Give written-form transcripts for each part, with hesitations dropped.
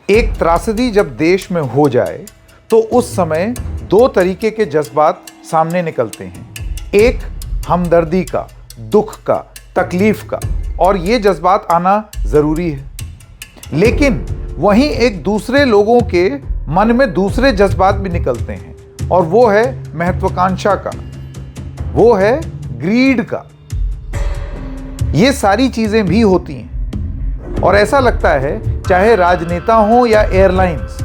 एक त्रासदी जब देश में हो जाए तो उस समय दो तरीके के जज्बात सामने निकलते हैं। एक हमदर्दी का, दुख का, तकलीफ का, और ये जज्बात आना ज़रूरी है। लेकिन वहीं एक दूसरे लोगों के मन में दूसरे जज्बात भी निकलते हैं, और वो है महत्वाकांक्षा का, वो है ग्रीड का। ये सारी चीज़ें भी होती हैं और ऐसा लगता है चाहे राजनेता हो या एयरलाइंस,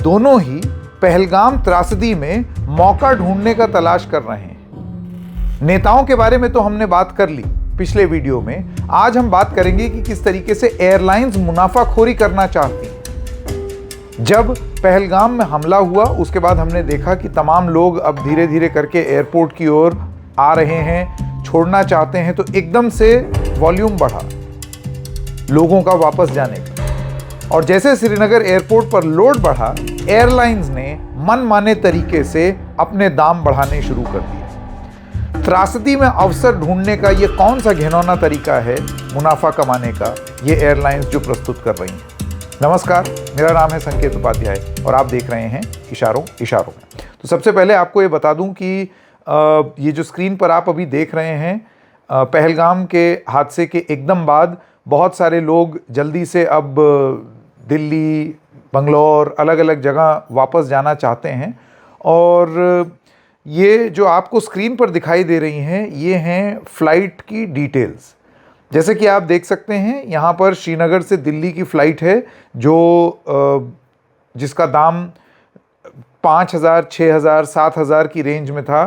दोनों ही पहलगाम त्रासदी में मौका ढूंढने का तलाश कर रहे हैं। नेताओं के बारे में तो हमने बात कर ली पिछले वीडियो में। आज हम बात करेंगे कि किस तरीके से एयरलाइंस मुनाफाखोरी करना चाहती हैं। जब पहलगाम में हमला हुआ उसके बाद हमने देखा कि तमाम लोग अब धीरे धीरे करके एयरपोर्ट की ओर आ रहे हैं, छोड़ना चाहते हैं, तो एकदम से वॉल्यूम बढ़ा लोगों का वापस जाने का। और जैसे श्रीनगर एयरपोर्ट पर लोड बढ़ा, एयरलाइंस ने मनमाने तरीके से अपने दाम बढ़ाने शुरू कर दिए। त्रासदी में अवसर ढूंढने का ये कौन सा घिनौना तरीका है मुनाफा कमाने का, ये एयरलाइंस जो प्रस्तुत कर रही हैं। नमस्कार, मेरा नाम है संकेत उपाध्याय और आप देख रहे हैं इशारों इशारों में। तो सबसे पहले आपको ये बता दूं कि ये जो स्क्रीन पर आप अभी देख रहे हैं, पहलगाम के हादसे के एकदम बाद बहुत सारे लोग जल्दी से अब दिल्ली, बंगलौर, अलग अलग जगह वापस जाना चाहते हैं। और ये जो आपको स्क्रीन पर दिखाई दे रही हैं, ये हैं फ़्लाइट की डिटेल्स। जैसे कि आप देख सकते हैं, यहाँ पर श्रीनगर से दिल्ली की फ़्लाइट है जो जिसका दाम 5,000, 6,000, 7,000 की रेंज में था।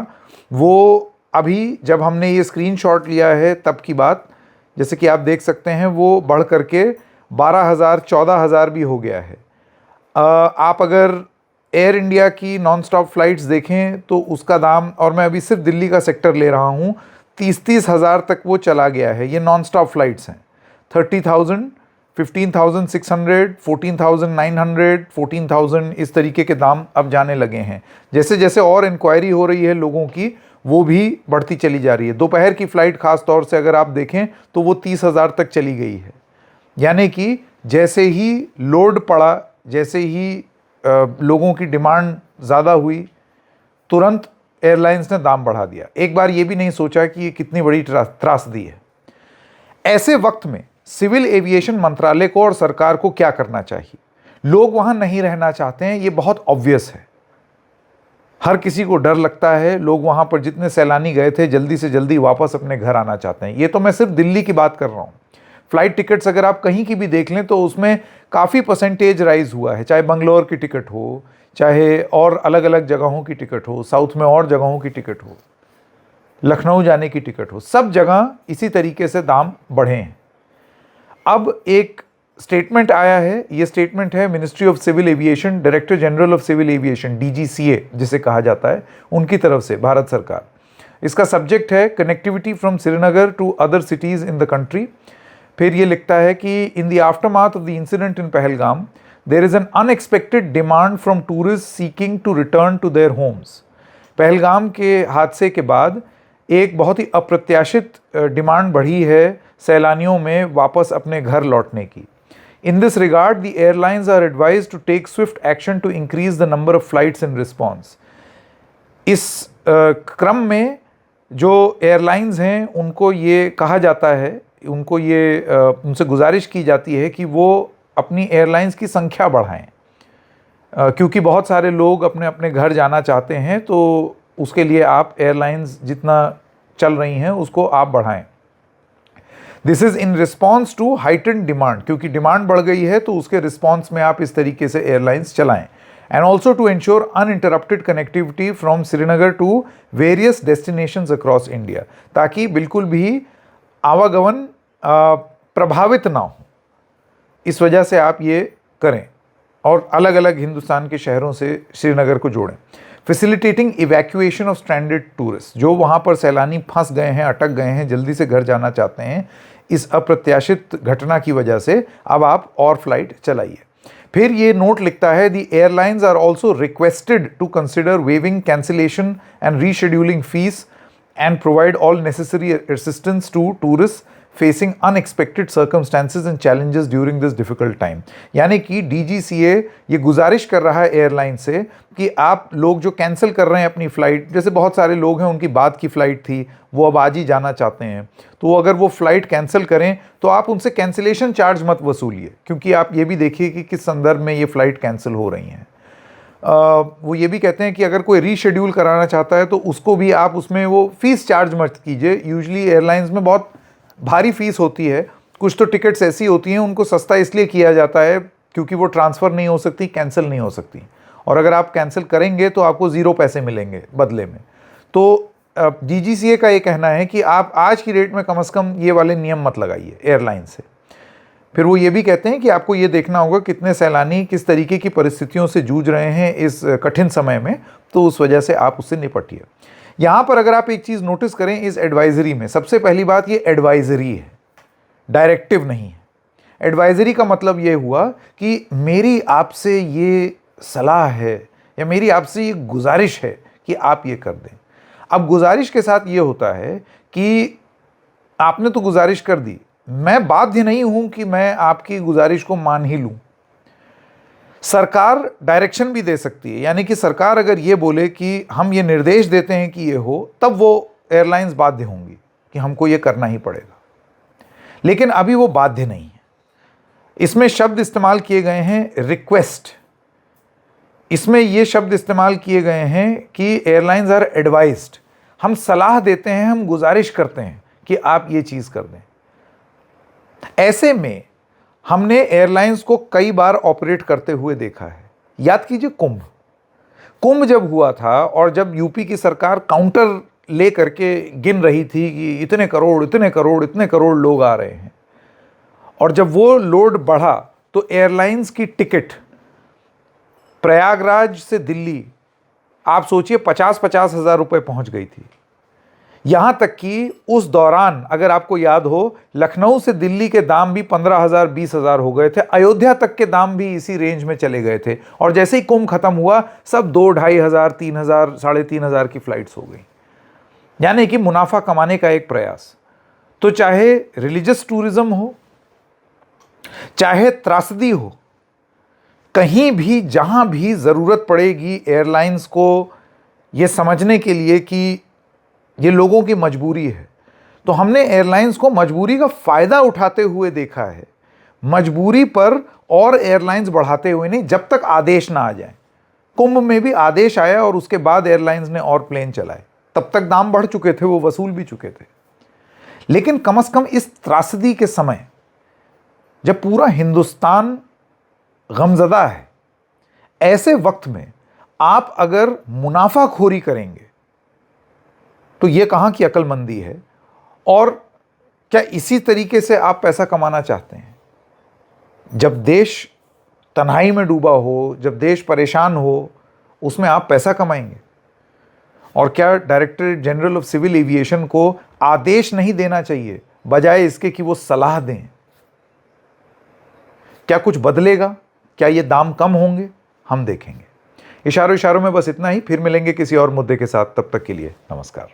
वो अभी जब हमने ये स्क्रीनशॉट लिया है तब की बात, जैसे कि आप देख सकते हैं, वो बढ़ करके 12,000, 14,000 भी हो गया है। आप अगर एयर इंडिया की नॉन स्टॉप फ्लाइट्स देखें तो उसका दाम, और मैं अभी सिर्फ दिल्ली का सेक्टर ले रहा हूँ, 30,000 तक वो चला गया है। ये नॉन स्टॉप फ्लाइट्स हैं। 30,000, 15,600, 14,900, 14,000, इस तरीके के दाम अब जाने लगे हैं। जैसे जैसे और इंक्वायरी हो रही है लोगों की, वो भी बढ़ती चली जा रही है। दोपहर की फ़्लाइट ख़ास तौर से अगर आप देखें तो वो 30,000 तक चली गई है। यानी कि जैसे ही लोड पड़ा, जैसे ही लोगों की डिमांड ज़्यादा हुई, तुरंत एयरलाइंस ने दाम बढ़ा दिया। एक बार ये भी नहीं सोचा कि ये कितनी बड़ी त्रासदी है। ऐसे वक्त में सिविल एविएशन मंत्रालय को और सरकार को क्या करना चाहिए? लोग वहाँ नहीं रहना चाहते हैं, ये बहुत ऑब्वियस है। हर किसी को डर लगता है। लोग वहाँ पर जितने सैलानी गए थे जल्दी से जल्दी वापस अपने घर आना चाहते हैं। ये तो मैं सिर्फ दिल्ली की बात कर रहा हूँ। फ़्लाइट टिकट्स अगर आप कहीं की भी देख लें तो उसमें काफ़ी परसेंटेज राइज़ हुआ है, चाहे बंगलोर की टिकट हो, चाहे और अलग अलग जगहों की टिकट हो, साउथ में और जगहों की टिकट हो, लखनऊ जाने की टिकट हो, सब जगह इसी तरीके से दाम बढ़े हैं। अब एक स्टेटमेंट आया है। ये स्टेटमेंट है ministry of civil aviation, director general of civil aviation, DGCA जिसे कहा जाता है, उनकी तरफ से, भारत सरकार। इसका सब्जेक्ट है connectivity from Srinagar to other cities in the country. फिर ये लिखता है कि in the aftermath of the incident in Pahalgam there is an unexpected demand from tourist seeking to return to their homes. Pahalgam के हादसे के बाद एक बहुत ही अप्रत्याशित डिमांड बढ़ी है सैलानियों में वापस अपने घर लौटने की। In this regard, the airlines are advised to take swift action to increase the number of flights in response. इस क्रम में जो एयरलाइंस हैं उनको ये कहा जाता है, उनको ये उनसे गुजारिश की जाती है कि वो अपनी एयरलाइंस की संख्या बढ़ाएं, क्योंकि बहुत सारे लोग अपने अपने घर जाना चाहते हैं। तो उसके लिए आप एयरलाइंस जितना चल रही हैं उसको आप बढ़ाएं। This is in response to heightened demand, क्योंकि डिमांड बढ़ गई है तो उसके रिस्पॉन्स में आप इस तरीके से एयरलाइंस चलाएं। And also to ensure uninterrupted connectivity from Srinagar to various destinations across India, ताकि बिल्कुल भी आवागमन प्रभावित ना हो। इस वजह से आप ये करें और अलग अलग हिंदुस्तान के शहरों से श्रीनगर को जोड़ें। Facilitating evacuation of stranded tourist, जो वहाँ पर सैलानी फंस गए हैं, अटक गए हैं, जल्दी से घर जाना चाहते हैं, इस अप्रत्याशित घटना की वजह से अब आप और फ्लाइट चलाइए। फिर ये नोट लिखता है, the airlines are also requested to consider waiving cancellation and rescheduling fees and provide all necessary assistance to tourists facing unexpected circumstances and challenges during this difficult time. यानी कि डीजीसीए ये गुजारिश कर रहा है एयरलाइन से कि आप लोग जो कैंसिल कर रहे हैं अपनी फ़्लाइट, जैसे बहुत सारे लोग हैं उनकी बाद की फ़्लाइट थी, वो अब आज ही जाना चाहते हैं, तो अगर वो फ़्लाइट कैंसिल करें तो आप उनसे कैंसिलेशन चार्ज मत वसूलिए, क्योंकि आप ये भी देखिए कि किस संदर्भ में ये फ़्लाइट कैंसिल हो रही हैं। वो ये भी कहते हैं कि अगर कोई रीशेड्यूल कराना चाहता है तो उसको भी आप उसमें वो फ़ीस चार्ज मत कीजिए। यूजुअली एयरलाइंस में बहुत भारी फ़ीस होती है, कुछ तो टिकट्स ऐसी होती हैं उनको सस्ता इसलिए किया जाता है क्योंकि वो ट्रांसफ़र नहीं हो सकती, कैंसिल नहीं हो सकती, और अगर आप कैंसिल करेंगे तो आपको 0 पैसे मिलेंगे बदले में। तो डीजीसीए का ये कहना है कि आप आज की डेट में कम से कम ये वाले नियम मत लगाइए एयरलाइन से। फिर वो ये भी कहते हैं कि आपको ये देखना होगा कितने सैलानी किस तरीके की परिस्थितियों से जूझ रहे हैं इस कठिन समय में, तो उस वजह से आप उससे निपटिए। यहाँ पर अगर आप एक चीज़ नोटिस करें इस एडवाइजरी में, सबसे पहली बात ये एडवाइजरी है, डायरेक्टिव नहीं है। एडवाइजरी का मतलब ये हुआ कि मेरी आपसे ये सलाह है या मेरी आपसे ये गुजारिश है कि आप ये कर दें। अब गुजारिश के साथ ये होता है कि आपने तो गुजारिश कर दी, मैं बाध्य नहीं हूं कि मैं आपकी गुजारिश को मान ही लूं। सरकार डायरेक्शन भी दे सकती है, यानी कि सरकार अगर ये बोले कि हम ये निर्देश देते हैं कि ये हो, तब वो एयरलाइंस बाध्य होंगी कि हमको ये करना ही पड़ेगा। लेकिन अभी वो बाध्य नहीं है। इसमें शब्द इस्तेमाल किए गए हैं रिक्वेस्ट, इसमें ये शब्द इस्तेमाल किए गए हैं कि एयरलाइंस आर एडवाइज्ड, हम सलाह देते हैं, हम गुजारिश करते हैं कि आप ये चीज़ कर दें। ऐसे में हमने एयरलाइंस को कई बार ऑपरेट करते हुए देखा है। याद कीजिए कुंभ जब हुआ था और जब यूपी की सरकार काउंटर ले करके गिन रही थी कि इतने करोड़ इतने करोड़ इतने करोड़ लोग आ रहे हैं, और जब वो लोड बढ़ा तो एयरलाइंस की टिकट प्रयागराज से दिल्ली आप सोचिए 50-50 हज़ार रुपये पहुंच गई थी। यहाँ तक कि उस दौरान अगर आपको याद हो, लखनऊ से दिल्ली के दाम भी 15,000 20,000 हो गए थे, अयोध्या तक के दाम भी इसी रेंज में चले गए थे, और जैसे ही कुंभ खत्म हुआ सब 2,500 3,000 3,500 की फ्लाइट्स हो गई। यानी कि मुनाफा कमाने का एक प्रयास। तो चाहे रिलीजियस टूरिज्म हो, चाहे त्रासदी हो, कहीं भी जहां भी ज़रूरत पड़ेगी एयरलाइंस को ये समझने के लिए कि ये लोगों की मजबूरी है, तो हमने एयरलाइंस को मजबूरी का फ़ायदा उठाते हुए देखा है, मजबूरी पर और एयरलाइंस बढ़ाते हुए नहीं, जब तक आदेश ना आ जाए। कुंभ में भी आदेश आया और उसके बाद एयरलाइंस ने और प्लेन चलाए, तब तक दाम बढ़ चुके थे, वो वसूल भी चुके थे। लेकिन कम से कम इस त्रासदी के समय जब पूरा हिंदुस्तान गमज़दा है, ऐसे वक्त में आप अगर मुनाफाखोरी करेंगे तो ये कहाँ की अक्लमंदी है? और क्या इसी तरीके से आप पैसा कमाना चाहते हैं? जब देश तन्हाई में डूबा हो, जब देश परेशान हो, उसमें आप पैसा कमाएंगे? और क्या director general of civil aviation को आदेश नहीं देना चाहिए, बजाय इसके कि वो सलाह दें? क्या कुछ बदलेगा? क्या ये दाम कम होंगे? हम देखेंगे। इशारों में बस इतना ही, फिर मिलेंगे किसी और मुद्दे के साथ। तब तक के लिए नमस्कार।